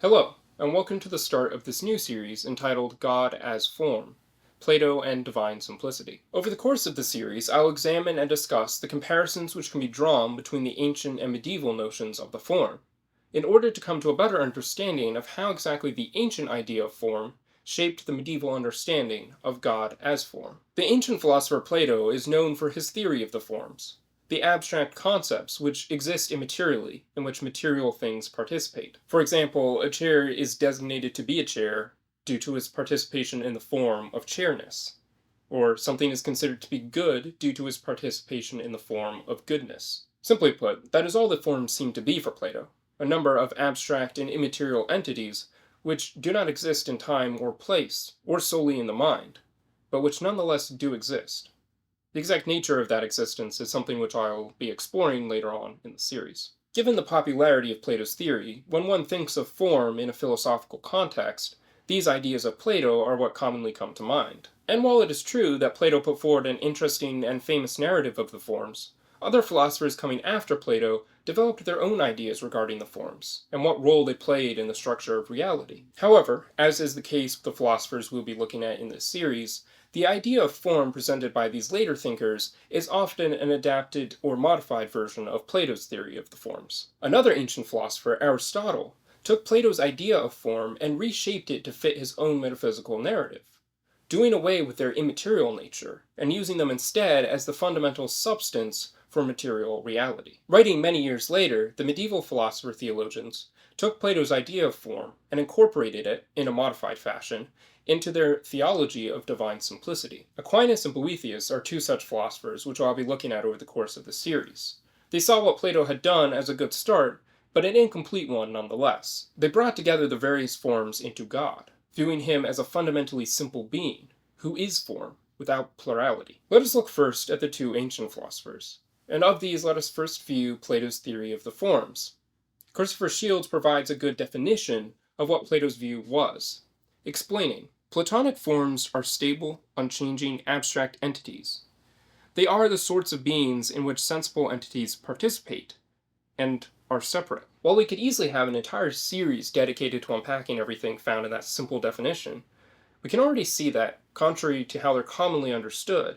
Hello, and welcome to the start of this new series entitled God as Form, Plato and Divine Simplicity. Over the course of the series, I'll examine and discuss the comparisons which can be drawn between the ancient and medieval notions of the form, in order to come to a better understanding of how exactly the ancient idea of form shaped the medieval understanding of God as form. The ancient philosopher Plato is known for his theory of the forms, the abstract concepts which exist immaterially, in which material things participate. For example, a chair is designated to be a chair due to its participation in the form of chairness, or something is considered to be good due to its participation in the form of goodness. Simply put, that is all that forms seem to be for Plato, a number of abstract and immaterial entities which do not exist in time or place, or solely in the mind, but which nonetheless do exist. The exact nature of that existence is something which I'll be exploring later on in the series. Given the popularity of Plato's theory, when one thinks of form in a philosophical context, these ideas of Plato are what commonly come to mind. And while it is true that Plato put forward an interesting and famous narrative of the forms, other philosophers coming after Plato developed their own ideas regarding the forms, and what role they played in the structure of reality. However, as is the case with the philosophers we'll be looking at in this series, the idea of form presented by these later thinkers is often an adapted or modified version of Plato's theory of the forms. Another ancient philosopher, Aristotle, took Plato's idea of form and reshaped it to fit his own metaphysical narrative, doing away with their immaterial nature and using them instead as the fundamental substance for material reality. Writing many years later, the medieval philosopher-theologians took Plato's idea of form and incorporated it, in a modified fashion, into their theology of divine simplicity. Aquinas and Boethius are two such philosophers which I'll be looking at over the course of the series. They saw what Plato had done as a good start, but an incomplete one nonetheless. They brought together the various forms into God, viewing him as a fundamentally simple being, who is form, without plurality. Let us look first at the two ancient philosophers, and of these let us first view Plato's theory of the forms. Christopher Shields provides a good definition of what Plato's view was, explaining, Platonic forms are stable, unchanging, abstract entities. They are the sorts of beings in which sensible entities participate, and are separate. While we could easily have an entire series dedicated to unpacking everything found in that simple definition, we can already see that, contrary to how they're commonly understood,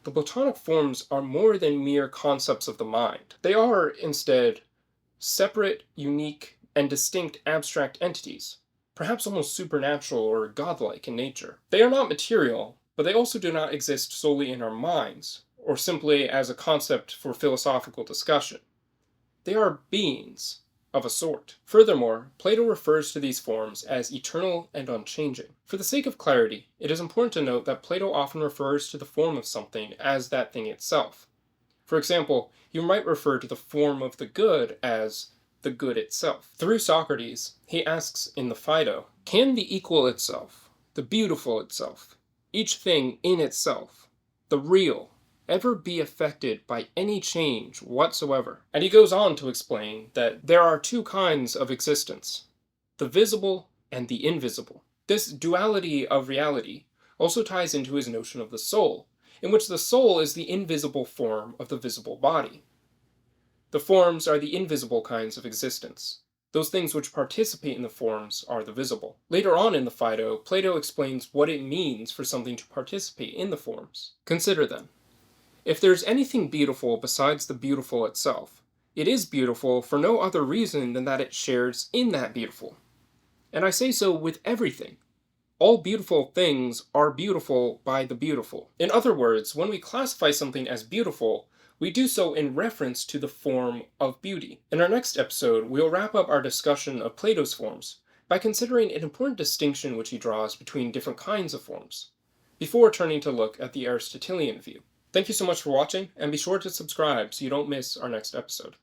the Platonic forms are more than mere concepts of the mind. They are, instead, separate, unique, and distinct abstract entities, perhaps almost supernatural or godlike in nature. They are not material, but they also do not exist solely in our minds, or simply as a concept for philosophical discussion. They are beings of a sort. Furthermore, Plato refers to these forms as eternal and unchanging. For the sake of clarity, it is important to note that Plato often refers to the form of something as that thing itself. For example, you might refer to the form of the good as the good itself. Through Socrates, he asks in the Phaedo, can the equal itself, the beautiful itself, each thing in itself, the real, ever be affected by any change whatsoever? And he goes on to explain that there are two kinds of existence, the visible and the invisible. This duality of reality also ties into his notion of the soul, in which the soul is the invisible form of the visible body. The forms are the invisible kinds of existence. Those things which participate in the forms are the visible. Later on in the Phaedo, Plato explains what it means for something to participate in the forms. Consider then, if there is anything beautiful besides the beautiful itself, it is beautiful for no other reason than that it shares in that beautiful. And I say so with everything. All beautiful things are beautiful by the beautiful. In other words, when we classify something as beautiful, we do so in reference to the form of beauty. In our next episode, we'll wrap up our discussion of Plato's forms by considering an important distinction which he draws between different kinds of forms, before turning to look at the Aristotelian view. Thank you so much for watching, and be sure to subscribe so you don't miss our next episode.